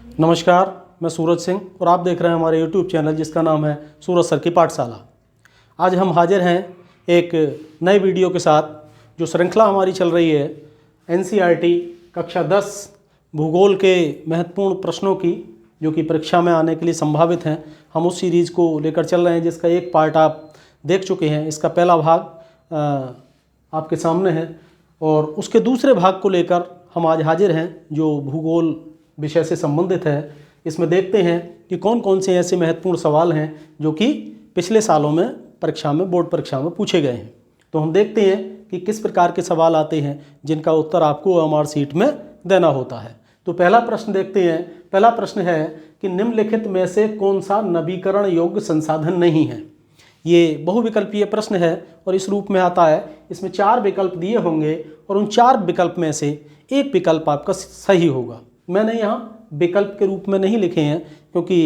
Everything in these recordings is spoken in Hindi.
नमस्कार, मैं सूरज सिंह और आप देख रहे हैं हमारे YouTube चैनल जिसका नाम है सूरज सर की पाठशाला। आज हम हाजिर हैं एक नए वीडियो के साथ। जो श्रृंखला हमारी चल रही है NCERT कक्षा 10 भूगोल के महत्वपूर्ण प्रश्नों की, जो कि परीक्षा में आने के लिए संभावित हैं, हम उस सीरीज़ को लेकर चल रहे हैं जिसका एक पार्ट आप देख चुके हैं। इसका पहला भाग आपके सामने है और उसके दूसरे भाग को लेकर हम आज हाजिर हैं जो भूगोल विषय से संबंधित है। इसमें देखते हैं कि कौन कौन से ऐसे महत्वपूर्ण सवाल हैं जो कि पिछले सालों में परीक्षा में, बोर्ड परीक्षा में पूछे गए हैं। तो हम देखते हैं कि किस प्रकार के सवाल आते हैं जिनका उत्तर आपको OMR शीट में देना होता है। तो पहला प्रश्न देखते हैं। पहला प्रश्न है कि निम्नलिखित में से कौन सा नवीकरण योग्य संसाधन नहीं है। ये बहुविकल्पीय प्रश्न है और इस रूप में आता है। इसमें 4 विकल्प दिए होंगे और उन 4 विकल्प में से एक विकल्प आपका सही होगा। मैंने यहाँ विकल्प के रूप में नहीं लिखे हैं क्योंकि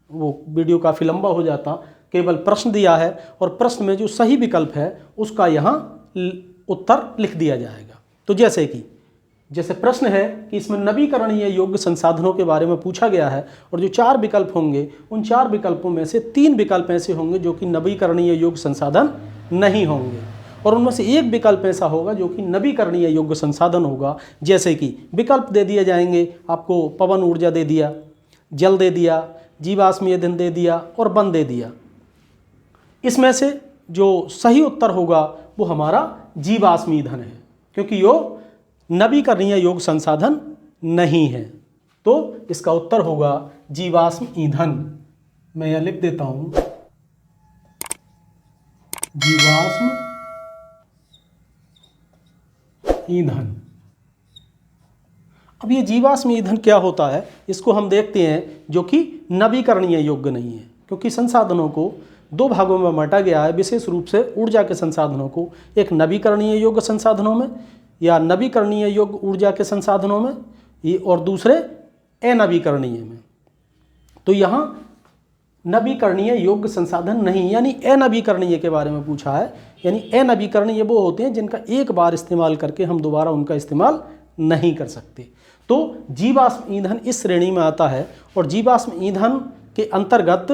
वो वीडियो काफ़ी लंबा हो जाता। केवल प्रश्न दिया है और प्रश्न में जो सही विकल्प है उसका यहाँ उत्तर लिख दिया जाएगा। तो जैसे प्रश्न है कि इसमें नवीकरणीय योग्य संसाधनों के बारे में पूछा गया है और जो 4 विकल्प होंगे उन 4 विकल्पों में से 3 विकल्प ऐसे होंगे जो कि नवीकरणीय योग्य संसाधन नहीं होंगे और उनमें से एक विकल्प ऐसा होगा जो कि नवीकरणीय योग्य संसाधन होगा। जैसे कि विकल्प दे दिए जाएंगे आपको, पवन ऊर्जा दे दिया, जल दे दिया, जीवाश्म ईंधन दे दिया और वन दे दिया। इसमें से जो सही उत्तर होगा वो हमारा जीवाश्म ईंधन है क्योंकि वो नवीकरणीय योग्य संसाधन नहीं है। तो इसका उत्तर होगा जीवाश्म ईंधन। मैं यह लिख देता हूं, जीवाश्म ईंधन। अब ये जीवाश्म ईंधन क्या होता है इसको हम देखते हैं, जो कि नवीकरणीय योग्य नहीं है क्योंकि संसाधनों को 2 भागों में बांटा गया है। विशेष रूप से ऊर्जा के संसाधनों को एक नवीकरणीय योग्य संसाधनों में या नवीकरणीय योग्य ऊर्जा के संसाधनों में, ये और दूसरे अनवीकरणीय में। तो यहाँ नवीकरणीय योग्य संसाधन नहीं यानी अनवीकरणीय के बारे में पूछा है। यानी अनवीकरणीय वो होते हैं जिनका एक बार इस्तेमाल करके हम दोबारा उनका इस्तेमाल नहीं कर सकते। तो जीवाश्म ईंधन इस श्रेणी में आता है और जीवाश्म ईंधन के अंतर्गत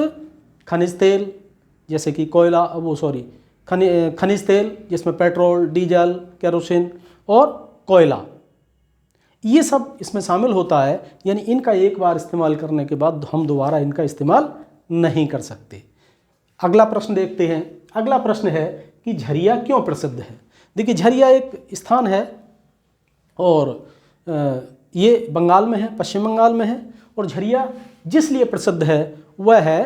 खनिज तेल जैसे कि खनिज तेल जिसमें पेट्रोल, डीजल, केरोसिन और कोयला, ये सब इसमें शामिल होता है। यानी इनका एक बार इस्तेमाल करने के बाद हम दोबारा इनका इस्तेमाल नहीं कर सकते। अगला प्रश्न देखते हैं। अगला प्रश्न है कि झरिया क्यों प्रसिद्ध है। देखिए, झरिया एक स्थान है और ये बंगाल में है, पश्चिम बंगाल में है और झरिया जिस लिए प्रसिद्ध है वह है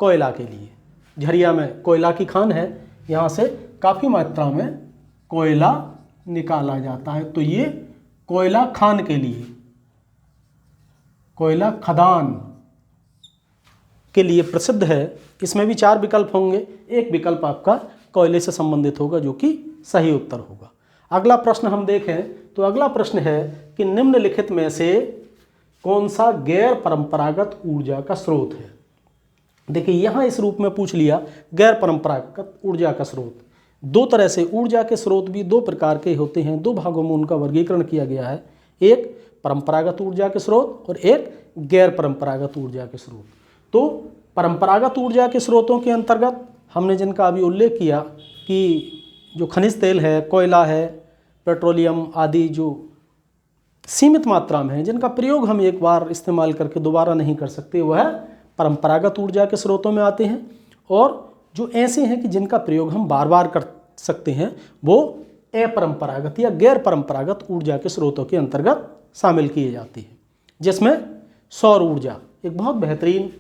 कोयला के लिए। झरिया में कोयला की खान है, यहाँ से काफ़ी मात्रा में कोयला निकाला जाता है। तो ये कोयला खान के लिए, कोयला खदान के लिए प्रसिद्ध है। इसमें भी 4 विकल्प होंगे, एक विकल्प आपका कोयले से संबंधित होगा जो कि सही उत्तर होगा। अगला प्रश्न हम देखें तो अगला प्रश्न है कि निम्नलिखित में से कौन सा गैर परंपरागत ऊर्जा का स्रोत है। देखिए, यहाँ इस रूप में पूछ लिया गैर परंपरागत ऊर्जा का स्रोत। 2 तरह से ऊर्जा के स्रोत भी 2 प्रकार के होते हैं, 2 भागों में उनका वर्गीकरण किया गया है। एक परंपरागत ऊर्जा के स्रोत और एक गैर परंपरागत ऊर्जा के स्रोत। तो परंपरागत ऊर्जा के स्रोतों के अंतर्गत हमने जिनका अभी उल्लेख किया कि जो खनिज तेल है, कोयला है, पेट्रोलियम आदि जो सीमित मात्रा में है, जिनका प्रयोग हम एक बार इस्तेमाल करके दोबारा नहीं कर सकते, वह परंपरागत ऊर्जा के स्रोतों में आते हैं। और जो ऐसे हैं कि जिनका प्रयोग हम बार बार कर सकते हैं, वो अपरंपरागत या गैर परंपरागत ऊर्जा के स्रोतों के अंतर्गत शामिल किए जाते हैं। जिसमें सौर ऊर्जा एक बहुत बेहतरीन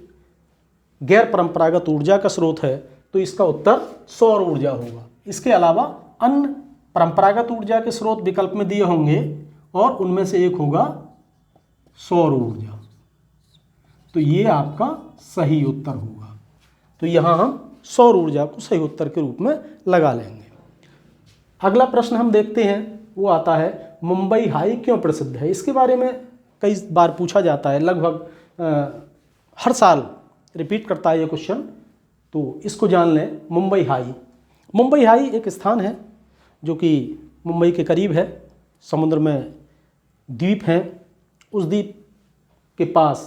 गैर परंपरागत ऊर्जा का स्रोत है, तो इसका उत्तर सौर ऊर्जा होगा। इसके अलावा अन्य परंपरागत ऊर्जा के स्रोत विकल्प में दिए होंगे और उनमें से एक होगा सौर ऊर्जा। तो ये आपका सही उत्तर होगा। तो यहाँ हम सौर ऊर्जा को सही उत्तर के रूप में लगा लेंगे। अगला प्रश्न हम देखते हैं, वो आता है मुंबई हाई क्यों प्रसिद्ध है। इसके बारे में कई बार पूछा जाता है, लगभग हर साल रिपीट करता है ये क्वेश्चन। तो इसको जान लें। मुंबई हाई एक स्थान है जो कि मुंबई के करीब है, समुद्र में द्वीप हैं। उस द्वीप के पास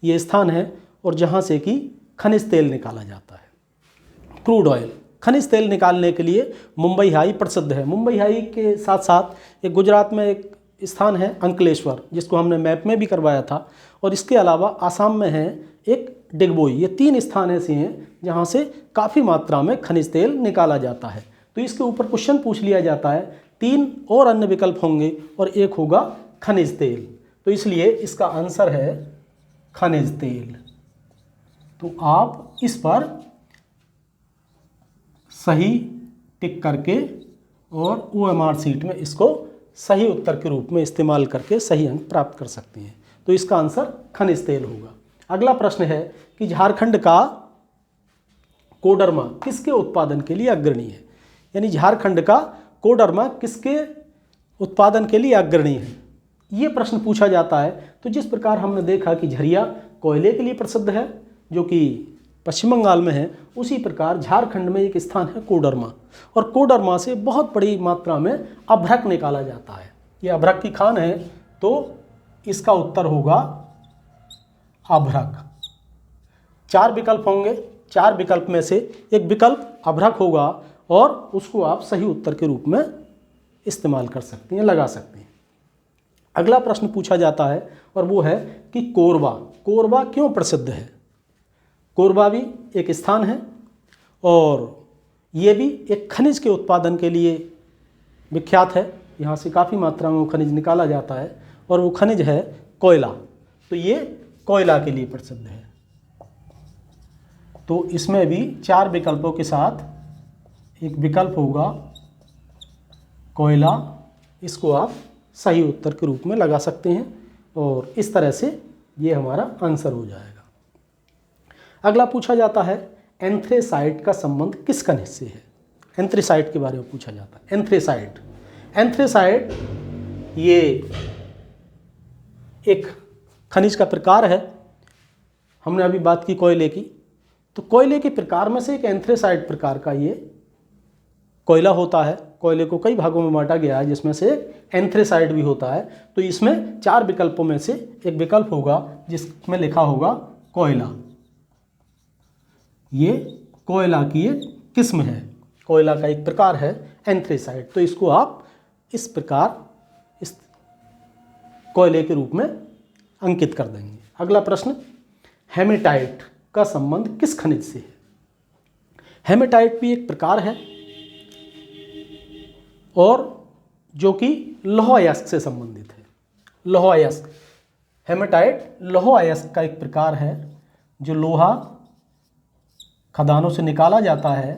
ये स्थान है और जहाँ से कि खनिज तेल निकाला जाता है। क्रूड ऑयल, खनिज तेल निकालने के लिए मुंबई हाई प्रसिद्ध है। मुंबई हाई के साथ साथ एक गुजरात में एक स्थान है अंकलेश्वर, जिसको हमने मैप में भी करवाया था, और इसके अलावा आसाम में है एक डिगबोई। ये 3 स्थान ऐसे हैं जहाँ से काफ़ी मात्रा में खनिज तेल निकाला जाता है। तो इसके ऊपर क्वेश्चन पूछ लिया जाता है, 3 और अन्य विकल्प होंगे और एक होगा खनिज तेल, तो इसलिए इसका आंसर है खनिज तेल। तो आप इस पर सही टिक करके और OMR सीट में इसको सही उत्तर के रूप में इस्तेमाल करके सही अंक प्राप्त कर सकते हैं। तो इसका आंसर खनिज तेल होगा। अगला प्रश्न है कि झारखंड का कोडरमा किसके उत्पादन के लिए अग्रणी है। यानी झारखंड का कोडरमा किसके उत्पादन के लिए अग्रणी है, ये प्रश्न पूछा जाता है। तो जिस प्रकार हमने देखा कि झरिया कोयले के लिए प्रसिद्ध है जो कि पश्चिम बंगाल में है, उसी प्रकार झारखंड में एक स्थान है कोडरमा, और कोडरमा से बहुत बड़ी मात्रा में अभ्रक निकाला जाता है। ये अभ्रक की खान है, तो इसका उत्तर होगा अभ्रक। 4 विकल्प होंगे, 4 विकल्प में से एक विकल्प अभ्रक होगा और उसको आप सही उत्तर के रूप में इस्तेमाल कर सकते हैं, लगा सकते हैं। अगला प्रश्न पूछा जाता है और वो है कि कोरबा, कोरबा क्यों प्रसिद्ध है। कोरबा भी एक स्थान है और ये भी एक खनिज के उत्पादन के लिए विख्यात है। यहाँ से काफ़ी मात्रा में वो खनिज निकाला जाता है और वो खनिज है कोयला। तो ये कोयला के लिए प्रसिद्ध है। तो इसमें भी 4 विकल्पों के साथ एक विकल्प होगा कोयला, इसको आप सही उत्तर के रूप में लगा सकते हैं और इस तरह से ये हमारा आंसर हो जाएगा। अगला पूछा जाता है एंथ्रेसाइट का संबंध किस खनिज से है। एंथ्रेसाइट के बारे में पूछा जाता है। एंथ्रेसाइट, एंथ्रेसाइट ये एक खनिज का प्रकार है। हमने अभी बात की कोयले की, तो कोयले के प्रकार में से एक एंथ्रेसाइट प्रकार का ये कोयला होता है। कोयले को कई भागों में बांटा गया है जिसमें से एक एंथ्रेसाइट भी होता है। तो इसमें 4 विकल्पों में से एक विकल्प होगा जिसमें लिखा होगा कोयला। ये कोयला की एक किस्म है, कोयला का एक प्रकार है एंथ्रेसाइट। तो इसको आप इस प्रकार इस कोयले के रूप में अंकित कर देंगे। अगला प्रश्न, हेमेटाइट का संबंध किस खनिज से है। हेमेटाइट भी एक प्रकार है और जो कि लौह अयस्क से संबंधित है। लौह अयस्क, हेमेटाइट लौह अयस्क का एक प्रकार है। जो लोहा खदानों से निकाला जाता है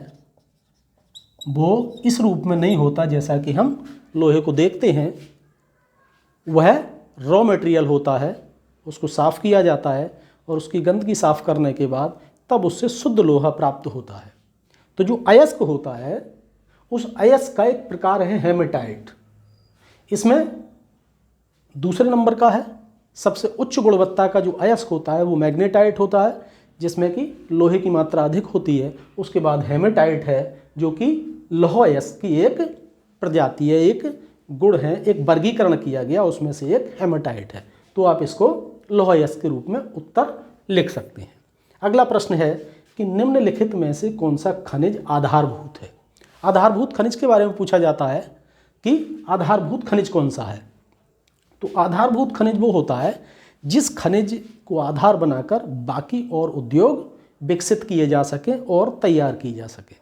वो इस रूप में नहीं होता जैसा कि हम लोहे को देखते हैं। वह रॉ मटेरियल होता है, उसको साफ़ किया जाता है और उसकी गंदगी साफ़ करने के बाद तब उससे शुद्ध लोहा प्राप्त होता है। तो जो अयस्क होता है उस अयस्क का एक प्रकार है हेमेटाइट। इसमें दूसरे नंबर का है। सबसे उच्च गुणवत्ता का जो अयस्क होता है वो मैग्नेटाइट होता है, जिसमें कि लोहे की मात्रा अधिक होती है। उसके बाद हेमेटाइट है जो कि लौह अयस्क की एक प्रजाति है, एक गुण है, एक वर्गीकरण किया गया, उसमें से एक हेमेटाइट है। तो आप इसको लौह अयस्क के रूप में उत्तर लिख सकते हैं। अगला प्रश्न है कि निम्नलिखित में से कौन सा खनिज आधारभूत है। आधारभूत खनिज के बारे में पूछा जाता है कि आधारभूत खनिज कौन सा है। तो आधारभूत खनिज वो होता है जिस खनिज को आधार बनाकर बाकी और उद्योग विकसित किए जा सके और तैयार की जा सके।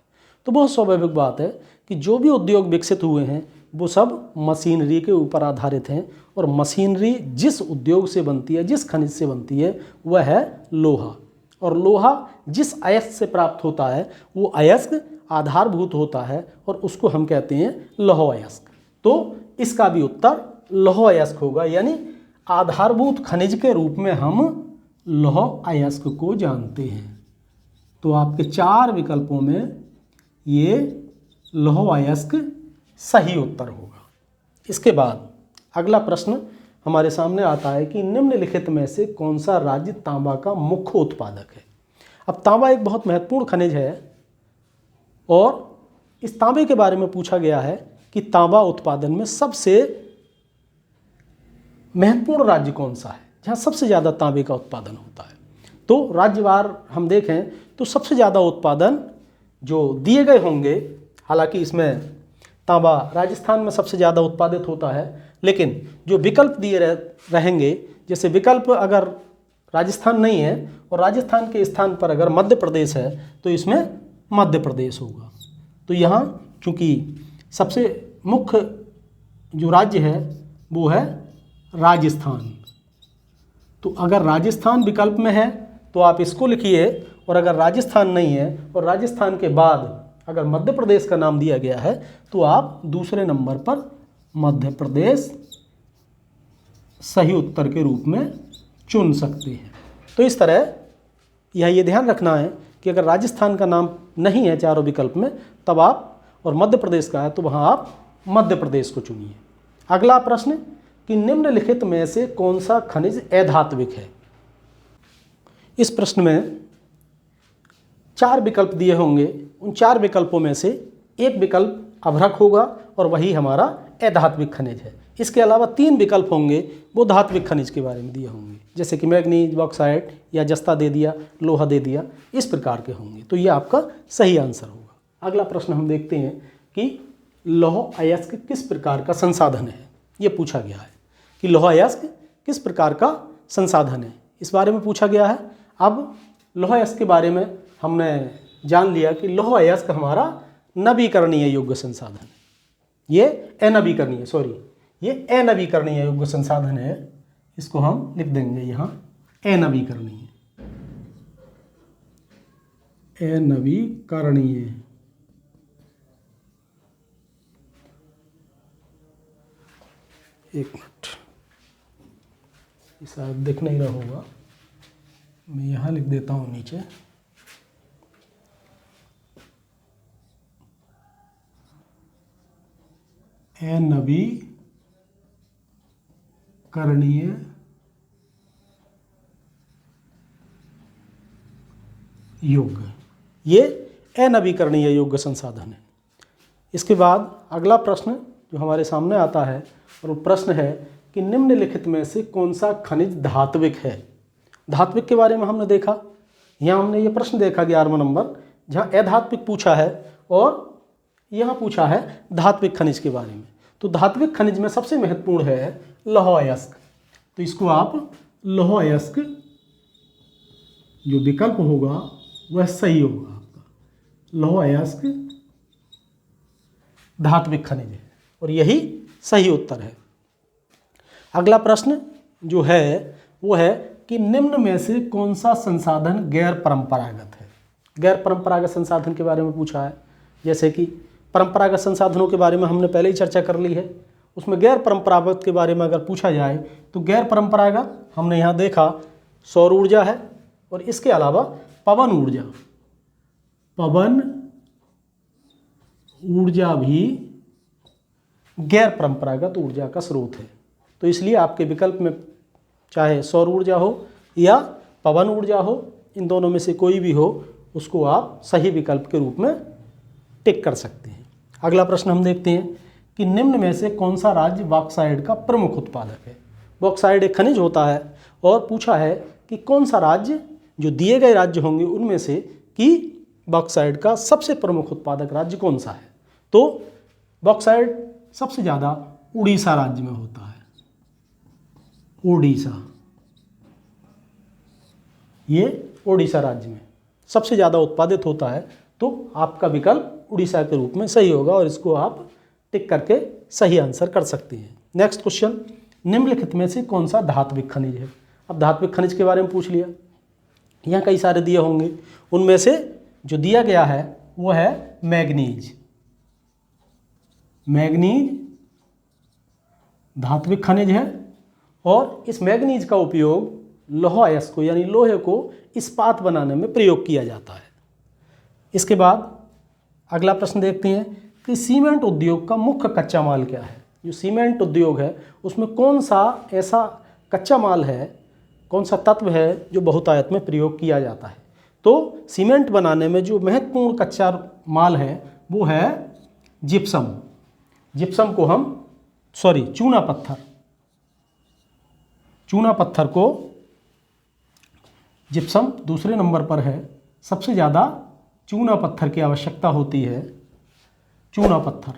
तो बहुत स्वाभाविक बात है कि जो भी उद्योग विकसित हुए हैं वो सब मशीनरी के ऊपर आधारित हैं और मशीनरी जिस उद्योग से बनती है, जिस खनिज से बनती है, वह है लोहा। और लोहा जिस अयस्क से प्राप्त होता है वो अयस्क आधारभूत होता है और उसको हम कहते हैं लौह अयस्क। तो इसका भी उत्तर लौह अयस्क होगा, यानी आधारभूत खनिज के रूप में हम लौह अयस्क को जानते हैं। तो आपके 4 विकल्पों में ये लौह अयस्क सही उत्तर होगा। इसके बाद अगला प्रश्न हमारे सामने आता है कि निम्नलिखित में से कौन सा राज्य तांबा का मुख्य उत्पादक है। अब तांबा एक बहुत महत्वपूर्ण खनिज है और इस तांबे के बारे में पूछा गया है कि तांबा उत्पादन में सबसे महत्वपूर्ण राज्य कौन सा है, जहाँ सबसे ज़्यादा तांबे का उत्पादन होता है। तो राज्यवार हम देखें तो सबसे ज़्यादा उत्पादन जो दिए गए होंगे, हालांकि इसमें तांबा राजस्थान में सबसे ज़्यादा उत्पादित होता है, लेकिन जो विकल्प दिए रहेंगे, जैसे विकल्प अगर राजस्थान नहीं है और राजस्थान के स्थान पर अगर मध्य प्रदेश है तो इसमें मध्य प्रदेश होगा। तो यहाँ चूँकि सबसे मुख्य जो राज्य है वो है राजस्थान, तो अगर राजस्थान विकल्प में है तो आप इसको लिखिए, और अगर राजस्थान नहीं है और राजस्थान के बाद अगर मध्य प्रदेश का नाम दिया गया है तो आप दूसरे नंबर पर मध्य प्रदेश सही उत्तर के रूप में चुन सकते हैं। तो इस तरह यह ये ध्यान रखना है कि अगर राजस्थान का नाम नहीं है चारों विकल्प में तब आप, और मध्य प्रदेश का है तो वहाँ आप मध्य प्रदेश को चुनिए। अगला प्रश्न कि निम्नलिखित में से कौन सा खनिज अधात्विक है। इस प्रश्न में 4 विकल्प दिए होंगे, उन 4 विकल्पों में से एक विकल्प अभ्रक होगा और वही हमारा अधात्विक खनिज है। इसके अलावा 3 विकल्प होंगे, वो धात्विक खनिज के बारे में दिए होंगे, जैसे कि मैग्नीज, बॉक्साइट या जस्ता दे दिया, लोहा दे दिया, इस प्रकार के होंगे। तो ये आपका सही आंसर होगा। अगला प्रश्न हम देखते हैं कि लौह अयस्क किस प्रकार का संसाधन है। ये पूछा गया है कि लौह अयस्क किस प्रकार का संसाधन है, इस बारे में पूछा गया है। अब लौह अयस्क के बारे में हमने जान लिया कि लौह अयस्क हमारा नवीकरणीय योग्य संसाधन है, ये अनवीकरणीय योग्य संसाधन है। इसको हम लिख देंगे यहाँ अनवीकरणीय। एक मिनट, शायद दिख नहीं रहा होगा, मैं यहाँ लिख देता हूँ नीचे। अनवीकरणीय योग्य, ये अनवीकरणीय योग्य संसाधन है। इसके बाद अगला प्रश्न जो हमारे सामने आता है, और वो प्रश्न है कि निम्नलिखित में से कौन सा खनिज धात्विक है। धात्विक के बारे में हमने देखा, यहाँ हमने ये प्रश्न देखा 11वां नंबर, जहाँ अधात्विक पूछा है और यहाँ पूछा है धात्विक खनिज के बारे में। तो धात्विक खनिज में सबसे महत्वपूर्ण है लौह अयस्क, तो इसको आप लौह अयस्क जो विकल्प होगा वह सही होगा आपका। लौह अयस्क धात्विक खनिज है और यही सही उत्तर है। अगला प्रश्न जो है वो है कि निम्न में से कौन सा संसाधन गैर परंपरागत है। गैर परंपरागत संसाधन के बारे में पूछा है, जैसे कि परंपरागत संसाधनों के बारे में हमने पहले ही चर्चा कर ली है, उसमें गैर परंपरागत के बारे में अगर पूछा जाए तो गैर परंपरागत हमने यहाँ देखा सौर ऊर्जा है, और इसके अलावा पवन ऊर्जा भी गैर परंपरागत ऊर्जा का स्रोत है। तो इसलिए आपके विकल्प में चाहे सौर ऊर्जा हो या पवन ऊर्जा हो, इन दोनों में से कोई भी हो, उसको आप सही विकल्प के रूप में टिक कर सकते हैं। अगला प्रश्न हम देखते हैं कि निम्न में से कौन सा राज्य बॉक्साइट का प्रमुख उत्पादक है। बॉक्साइट एक खनिज होता है और पूछा है कि कौन सा राज्य, जो दिए गए राज्य होंगे उनमें से, कि बॉक्साइट का सबसे प्रमुख उत्पादक राज्य कौन सा है। तो बॉक्साइट सबसे ज़्यादा उड़ीसा राज्य में होता है। उड़ीसा, ये उड़ीसा राज्य में सबसे ज़्यादा उत्पादित होता है, तो आपका विकल्प उड़ीसा के रूप में सही होगा और इसको आप टिक करके सही आंसर कर सकते हैं। नेक्स्ट क्वेश्चन, निम्नलिखित में से कौन सा धात्विक खनिज है। अब धात्विक खनिज के बारे में पूछ लिया, यहाँ कई सारे दिए होंगे, उनमें से जो दिया गया है वो है मैग्नीज। मैग्नीज धात्विक खनिज है और इस मैग्नीज का उपयोग लौह अयस्क को यानी लोहे को इस्पात बनाने में प्रयोग किया जाता है। इसके बाद अगला प्रश्न देखते हैं कि सीमेंट उद्योग का मुख्य कच्चा माल क्या है। जो सीमेंट उद्योग है उसमें कौन सा ऐसा कच्चा माल है, कौन सा तत्व है जो बहुतायत में प्रयोग किया जाता है। तो सीमेंट बनाने में जो महत्वपूर्ण कच्चा माल है वो है जिप्सम। जिप्सम को हम चूना पत्थर को जिप्सम दूसरे नंबर पर है। सबसे ज़्यादा चूना पत्थर की आवश्यकता होती है। चूना पत्थर,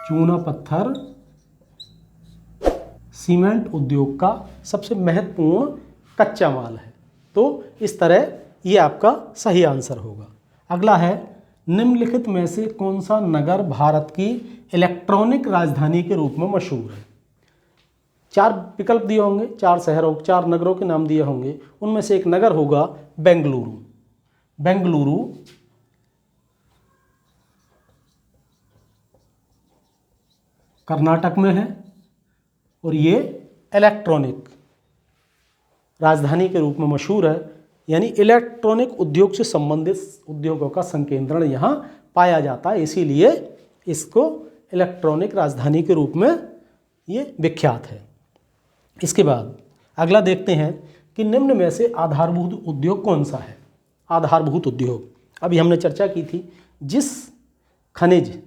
चूना पत्थर सीमेंट उद्योग का सबसे महत्वपूर्ण कच्चा माल है। तो इस तरह ये आपका सही आंसर होगा। अगला है, निम्नलिखित में से कौन सा नगर भारत की इलेक्ट्रॉनिक राजधानी के रूप में मशहूर है? 4 विकल्प दिए होंगे, 4 शहरों, 4 नगरों के नाम दिए होंगे। उनमें से एक नगर होगा बेंगलुरु। बेंगलुरु कर्नाटक में है और ये इलेक्ट्रॉनिक राजधानी के रूप में मशहूर है, यानी इलेक्ट्रॉनिक उद्योग से संबंधित उद्योगों का संकेंद्रण यहाँ पाया जाता है, इसीलिए इसको इलेक्ट्रॉनिक राजधानी के रूप में ये विख्यात है। इसके बाद अगला देखते हैं कि निम्न में से आधारभूत उद्योग कौन सा है? आधारभूत उद्योग, अभी हमने चर्चा की थी, जिस खनिज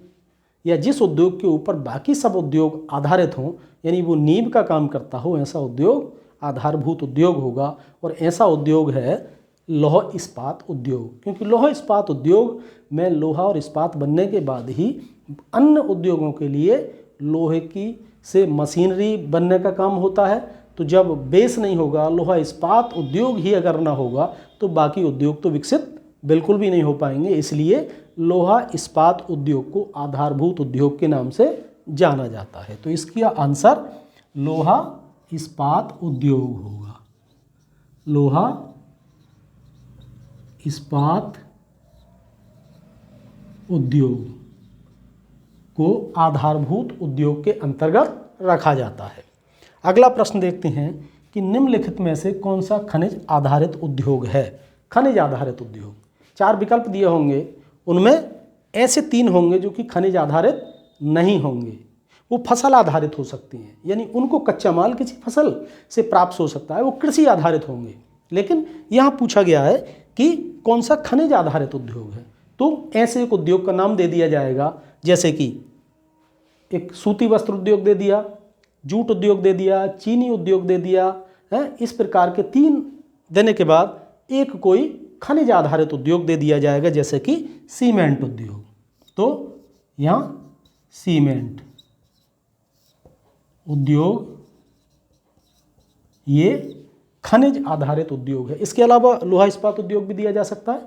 या जिस उद्योग के ऊपर बाकी सब उद्योग आधारित हों, यानी वो नींव का काम करता हो, ऐसा उद्योग आधारभूत उद्योग होगा। और ऐसा उद्योग है लौह इस्पात उद्योग, क्योंकि लौह इस्पात उद्योग में लोहा और इस्पात बनने के बाद ही अन्य उद्योगों के लिए लोहे की से मशीनरी बनने का काम होता है। तो जब बेस नहीं होगा, लोहा इस्पात उद्योग ही अगर ना होगा, तो बाकी उद्योग तो विकसित बिल्कुल भी नहीं हो पाएंगे। इसलिए लोहा इस्पात उद्योग को आधारभूत उद्योग के नाम से जाना जाता है। तो इसका आंसर लोहा इस्पात उद्योग होगा। लोहा इस्पात उद्योग को आधारभूत उद्योग के अंतर्गत रखा जाता है। अगला प्रश्न देखते हैं कि निम्नलिखित में से कौन सा खनिज आधारित उद्योग है? खनिज आधारित उद्योग, 4 विकल्प दिए होंगे, उनमें ऐसे 3 होंगे जो कि खनिज आधारित नहीं होंगे। वो फसल आधारित हो सकती हैं, यानी उनको कच्चा माल किसी फसल से प्राप्त हो सकता है, वो कृषि आधारित होंगे। लेकिन यहाँ पूछा गया है कि कौन सा खनिज आधारित उद्योग है, तो ऐसे एक उद्योग का नाम दे दिया जाएगा, जैसे कि एक सूती वस्त्र उद्योग दे दिया, जूट उद्योग दे दिया, चीनी उद्योग दे दिया है। इस प्रकार के 3 देने के बाद एक कोई खनिज आधारित उद्योग दे दिया जाएगा, जैसे कि सीमेंट उद्योग। तो यहाँ सीमेंट उद्योग ये खनिज आधारित उद्योग है। इसके अलावा लोहा इस्पात उद्योग भी दिया जा सकता है।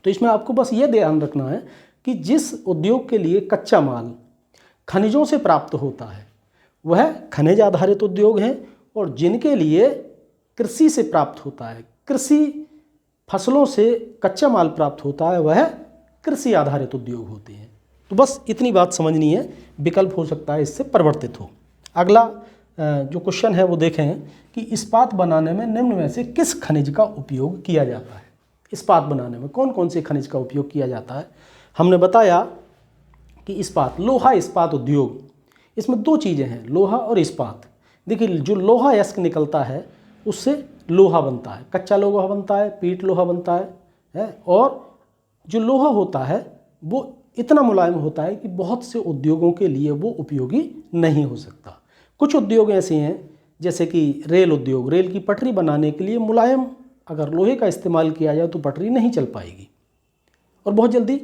तो इसमें आपको बस ये ध्यान रखना है कि जिस उद्योग के लिए कच्चा माल खनिजों से प्राप्त होता है वह खनिज आधारित उद्योग है, और जिनके लिए कृषि से प्राप्त होता है, कृषि फसलों से कच्चा माल प्राप्त होता है, वह कृषि आधारित उद्योग होते हैं। तो बस इतनी बात समझनी है, विकल्प हो सकता है इससे परिवर्तित हो। अगला जो क्वेश्चन है वो देखें कि इस्पात बनाने में निम्न में से किस खनिज का उपयोग किया जाता है? इस्पात बनाने में कौन कौन से खनिज का उपयोग किया जाता है? हमने बताया कि इस्पात, लोहा इस्पात उद्योग, इसमें 2 चीज़ें हैं, लोहा और इस्पात। देखिए, जो लोहा यस्क निकलता है उससे लोहा बनता है, कच्चा लोहा बनता है, पीट लोहा बनता है। और जो लोहा होता है वो इतना मुलायम होता है कि बहुत से उद्योगों के लिए वो उपयोगी नहीं हो सकता। कुछ उद्योग ऐसे हैं जैसे कि रेल उद्योग, रेल की पटरी बनाने के लिए मुलायम अगर लोहे का इस्तेमाल किया जाए तो पटरी नहीं चल पाएगी और बहुत जल्दी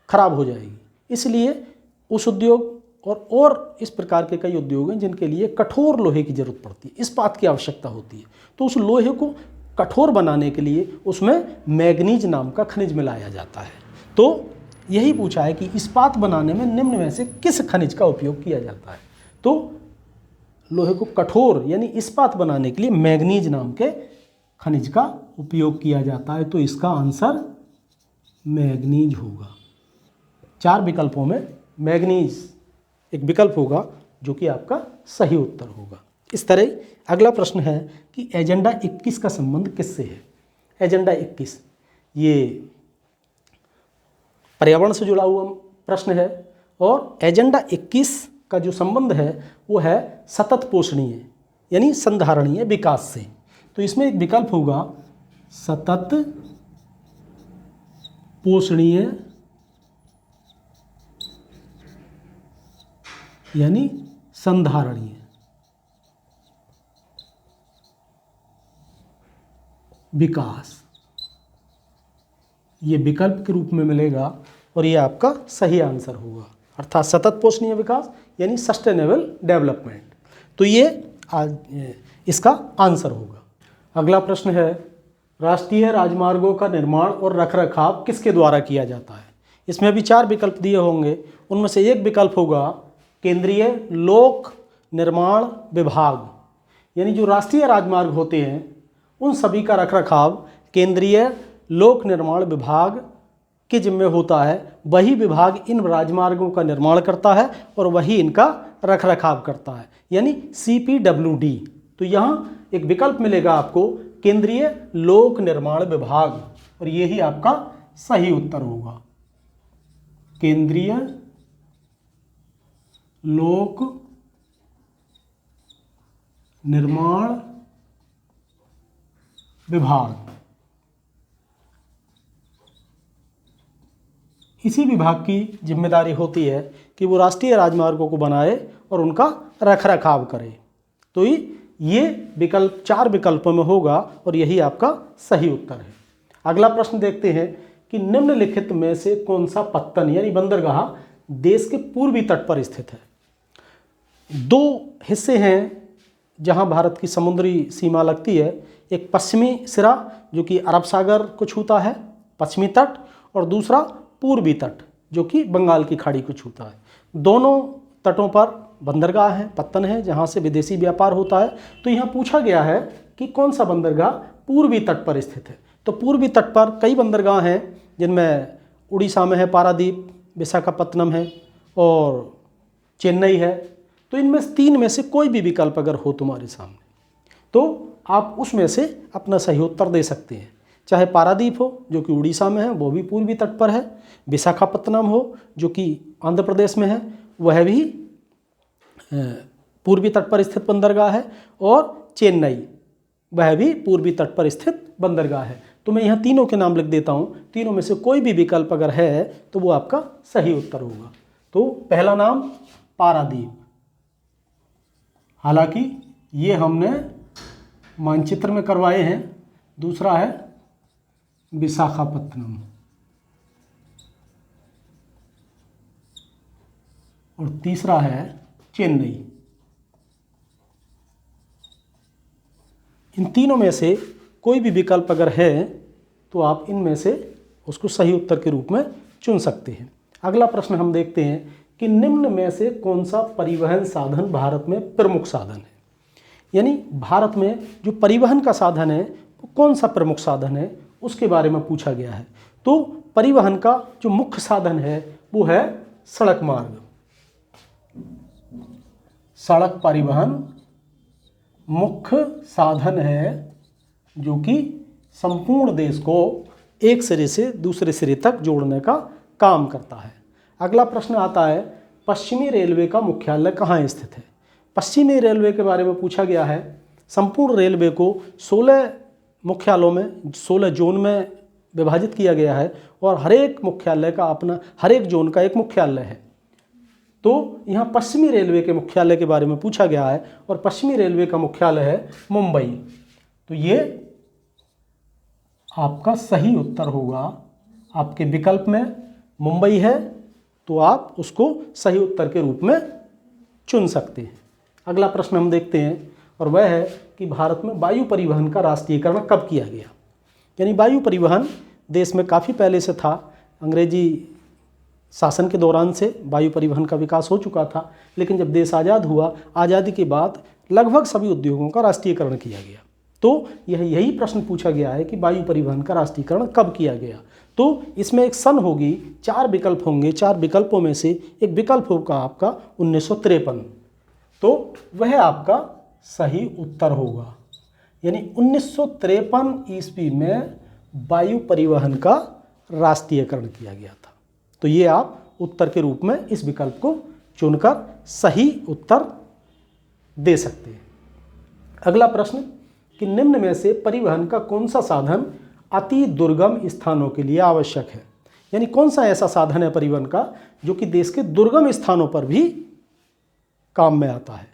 खराब हो जाएगी। इसलिए उस उद्योग और इस प्रकार के कई उद्योग हैं जिनके लिए कठोर लोहे की ज़रूरत पड़ती है, इस्पात की आवश्यकता होती है। तो उस लोहे को कठोर बनाने के लिए उसमें मैग्नीज नाम का खनिज मिलाया जाता है। तो यही पूछा है कि इस्पात बनाने में निम्न में से किस खनिज का उपयोग किया जाता है? तो लोहे को कठोर यानी इस्पात बनाने के लिए मैग्नीज नाम के खनिज का उपयोग किया जाता है। तो इसका आंसर मैग्नीज होगा। 4 विकल्पों में मैग्नीज एक विकल्प होगा जो कि आपका सही उत्तर होगा। इस तरह अगला प्रश्न है कि एजेंडा 21 का संबंध किससे है? एजेंडा 21 ये पर्यावरण से जुड़ा हुआ प्रश्न है, और एजेंडा 21 का जो संबंध है वो है सतत पोषणीय यानी संधारणीय विकास से। तो इसमें एक विकल्प होगा सतत पोषणीय यानी संधारणीय। विकास, ये विकल्प के रूप में मिलेगा और ये आपका सही आंसर होगा, अर्थात सतत पोषणीय विकास यानी सस्टेनेबल डेवलपमेंट। तो ये इसका आंसर होगा। अगला प्रश्न है, राष्ट्रीय राजमार्गों का निर्माण और रखरखाव किसके द्वारा किया जाता है? इसमें भी 4 विकल्प दिए होंगे, उनमें से एक विकल्प होगा केंद्रीय लोक निर्माण विभाग, यानी जो राष्ट्रीय राजमार्ग होते हैं उन सभी का रखरखाव केंद्रीय लोक निर्माण विभाग के जिम्मे होता है। वही विभाग इन राजमार्गों का निर्माण करता है और वही इनका रखरखाव करता है, यानी CPWD। तो यहाँ एक विकल्प मिलेगा आपको केंद्रीय लोक निर्माण विभाग, और यही आपका सही उत्तर होगा। केंद्रीय लोक निर्माण विभाग, इसी विभाग की जिम्मेदारी होती है कि वो राष्ट्रीय राजमार्गों को बनाए और उनका रखरखाव करे। तो ये विकल्प 4 विकल्पों में होगा और यही आपका सही उत्तर है। अगला प्रश्न देखते हैं कि निम्नलिखित में से कौन सा पत्तन यानी बंदरगाह देश के पूर्वी तट पर स्थित है? 2 हिस्से हैं जहां भारत की समुद्री सीमा लगती है, एक पश्चिमी सिरा जो कि अरब सागर को छूता है पश्चिमी तट, और दूसरा पूर्वी तट जो कि बंगाल की खाड़ी को छूता है। दोनों तटों पर बंदरगाह हैं, पत्तन है जहां से विदेशी व्यापार होता है। तो यहाँ पूछा गया है कि कौन सा बंदरगाह पूर्वी तट पर स्थित है। तो पूर्वी तट पर कई बंदरगाह हैं, जिनमें उड़ीसा में है पारादीप, विशाखापत्तनम है और चेन्नई है। तो इनमें 3 में से कोई भी विकल्प अगर हो तुम्हारे सामने तो आप उसमें से अपना सही उत्तर दे सकते हैं। चाहे पारादीप हो जो कि उड़ीसा में है, वो भी पूर्वी तट पर है, विशाखापत्तनम हो जो कि आंध्र प्रदेश में है, वह भी पूर्वी तट पर स्थित बंदरगाह है, और चेन्नई वह भी पूर्वी तट पर स्थित बंदरगाह है। तो मैं यहाँ तीनों के नाम लिख देता हूँ, तीनों में से कोई भी विकल्प अगर है तो वो आपका सही उत्तर होगा। तो पहला नाम पारादीप, हालांकि ये हमने मानचित्र में करवाए हैं। दूसरा है विशाखापत्तनम और तीसरा है चेन्नई। इन तीनों में से कोई भी विकल्प अगर है तो आप इनमें से उसको सही उत्तर के रूप में चुन सकते हैं। अगला प्रश्न हम देखते हैं कि निम्न में से कौन सा परिवहन साधन भारत में प्रमुख साधन है? यानी भारत में जो परिवहन का साधन है वो कौन सा प्रमुख साधन है उसके बारे में पूछा गया है। तो परिवहन का जो मुख्य साधन है वो है सड़क मार्ग। सड़क परिवहन मुख्य साधन है जो कि संपूर्ण देश को एक सिरे से दूसरे सिरे तक जोड़ने का काम करता है। अगला प्रश्न आता है, पश्चिमी रेलवे का मुख्यालय कहाँ स्थित है? पश्चिमी रेलवे के बारे में पूछा गया है। संपूर्ण रेलवे को 16 मुख्यालयों में 16 जोन में विभाजित किया गया है और हर एक मुख्यालय का अपना, हर एक जोन का एक मुख्यालय है। तो यहाँ पश्चिमी रेलवे के मुख्यालय के बारे में पूछा गया है और पश्चिमी रेलवे का मुख्यालय है मुंबई। तो ये आपका सही उत्तर होगा। आपके विकल्प में मुंबई है तो आप उसको सही उत्तर के रूप में चुन सकते हैं। अगला प्रश्न हम देखते हैं और वह है कि भारत में वायु परिवहन का राष्ट्रीयकरण कब किया गया? यानी वायु परिवहन देश में काफ़ी पहले से था। अंग्रेजी शासन के दौरान से वायु परिवहन का विकास हो चुका था, लेकिन जब देश आज़ाद हुआ, आज़ादी के बाद लगभग सभी उद्योगों का राष्ट्रीयकरण किया गया। तो यही प्रश्न पूछा गया है कि वायु परिवहन का राष्ट्रीयकरण कब किया गया। तो इसमें एक सन होगी, 4 विकल्प होंगे, 4 विकल्पों में से एक विकल्प होगा आपका 1953। तो वह आपका सही उत्तर होगा। यानी 1953 ईस्वी में वायु परिवहन का राष्ट्रीयकरण किया गया था। तो ये आप उत्तर के रूप में इस विकल्प को चुनकर सही उत्तर दे सकते हैं। अगला प्रश्न कि निम्न में से परिवहन का कौन सा साधन अति दुर्गम स्थानों के लिए आवश्यक है? यानी कौन सा ऐसा साधन है परिवहन का जो कि देश के दुर्गम स्थानों पर भी काम में आता है?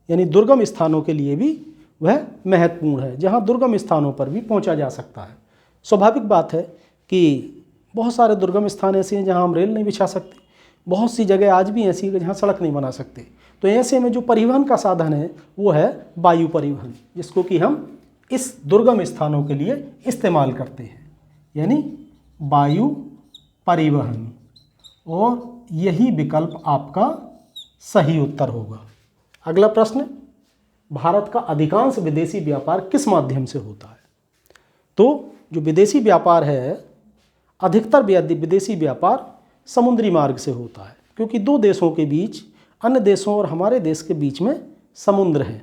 यानी दुर्गम स्थानों के लिए भी वह महत्वपूर्ण है, जहाँ दुर्गम स्थानों पर भी पहुँचा जा सकता है। स्वाभाविक बात है कि बहुत सारे दुर्गम स्थान ऐसे हैं जहाँ हम रेल नहीं बिछा सकते, बहुत सी जगह आज भी ऐसी है जहाँ सड़क नहीं बना सकते। तो ऐसे में जो परिवहन का साधन है वो है वायु परिवहन, जिसको कि हम इस दुर्गम स्थानों के लिए इस्तेमाल करते हैं, यानी वायु परिवहन। और यही विकल्प आपका सही उत्तर होगा। अगला प्रश्न, भारत का अधिकांश विदेशी व्यापार किस माध्यम से होता है? तो जो विदेशी व्यापार है, अधिकतर विदेशी व्यापार समुद्री मार्ग से होता है, क्योंकि दो देशों के बीच, अन्य देशों और हमारे देश के बीच में समुद्र है।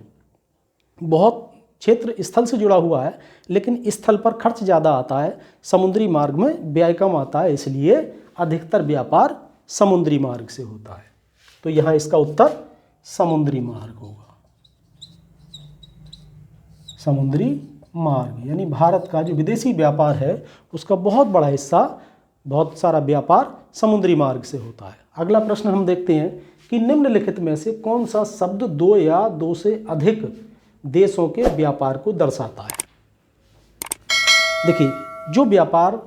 बहुत क्षेत्र स्थल से जुड़ा हुआ है, लेकिन स्थल पर खर्च ज़्यादा आता है, समुद्री मार्ग में व्यय कम आता है, इसलिए अधिकतर व्यापार समुद्री मार्ग से होता है। तो यहाँ इसका उत्तर समुद्री मार्ग होगा। समुद्री मार्ग यानी भारत का जो विदेशी व्यापार है उसका बहुत बड़ा हिस्सा, बहुत सारा व्यापार समुद्री मार्ग से होता है। अगला प्रश्न हम देखते हैं कि निम्नलिखित में से कौन सा शब्द दो या दो से अधिक देशों के व्यापार को दर्शाता है? देखिए, जो व्यापार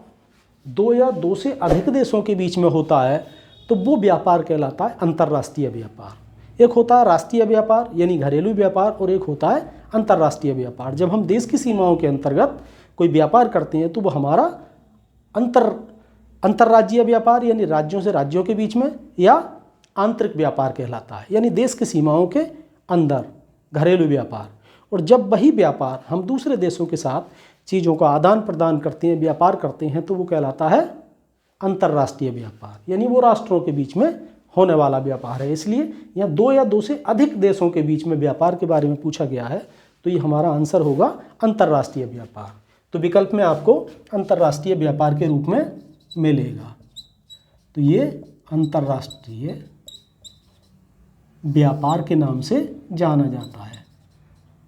दो या दो से अधिक देशों के बीच में होता है तो वो व्यापार कहलाता है अंतर्राष्ट्रीय व्यापार। एक होता है राष्ट्रीय व्यापार यानी घरेलू व्यापार, और एक होता है अंतर्राष्ट्रीय व्यापार। जब हम देश की सीमाओं के अंतर्गत कोई व्यापार करते हैं तो वो हमारा अंतर्राज्यीय व्यापार यानी राज्यों से राज्यों के बीच में, या आंतरिक व्यापार कहलाता है यानी देश की सीमाओं के अंदर घरेलू व्यापार। और जब वही व्यापार हम दूसरे देशों के साथ चीज़ों का आदान प्रदान करते हैं, व्यापार करते हैं, तो वो कहलाता है अंतर्राष्ट्रीय व्यापार, यानी वो राष्ट्रों के बीच में होने वाला व्यापार है। इसलिए यहाँ दो या दो से अधिक देशों के बीच में व्यापार के बारे में पूछा गया है, तो ये हमारा आंसर होगा अंतर्राष्ट्रीय व्यापार। तो विकल्प में आपको अंतर्राष्ट्रीय व्यापार के रूप में मिलेगा। तो ये अंतर्राष्ट्रीय व्यापार के नाम से जाना जाता है।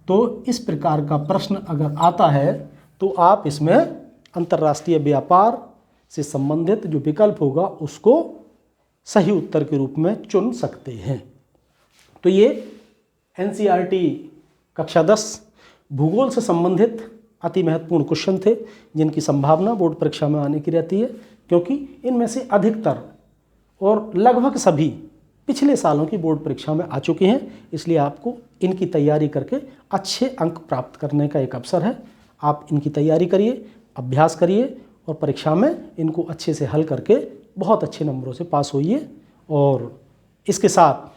तो इस प्रकार का प्रश्न अगर आता है तो आप इसमें अंतर्राष्ट्रीय व्यापार से संबंधित जो विकल्प होगा उसको सही उत्तर के रूप में चुन सकते हैं। तो ये NCERT कक्षा 10 भूगोल से संबंधित अति महत्वपूर्ण क्वेश्चन थे, जिनकी संभावना बोर्ड परीक्षा में आने की रहती है, क्योंकि इनमें से अधिकतर और लगभग सभी पिछले सालों की बोर्ड परीक्षा में आ चुके हैं। इसलिए आपको इनकी तैयारी करके अच्छे अंक प्राप्त करने का एक अवसर है। आप इनकी तैयारी करिए, अभ्यास करिए और परीक्षा में इनको अच्छे से हल करके बहुत अच्छे नंबरों से पास होइए। और इसके साथ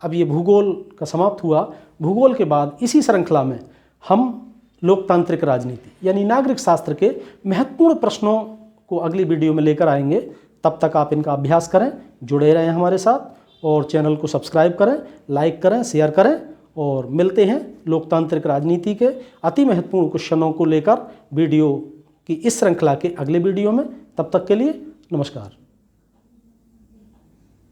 अब ये भूगोल का समाप्त हुआ। भूगोल के बाद इसी श्रृंखला में हम लोकतांत्रिक राजनीति यानी नागरिक शास्त्र के महत्वपूर्ण प्रश्नों को अगली वीडियो में लेकर आएंगे। तब तक आप इनका अभ्यास करें, जुड़े रहें हमारे साथ और चैनल को सब्सक्राइब करें, लाइक करें, शेयर करें। और मिलते हैं लोकतांत्रिक राजनीति के अति महत्वपूर्ण क्वेश्चनों को लेकर वीडियो की इस श्रृंखला के अगले वीडियो में। तब तक के लिए नमस्कार।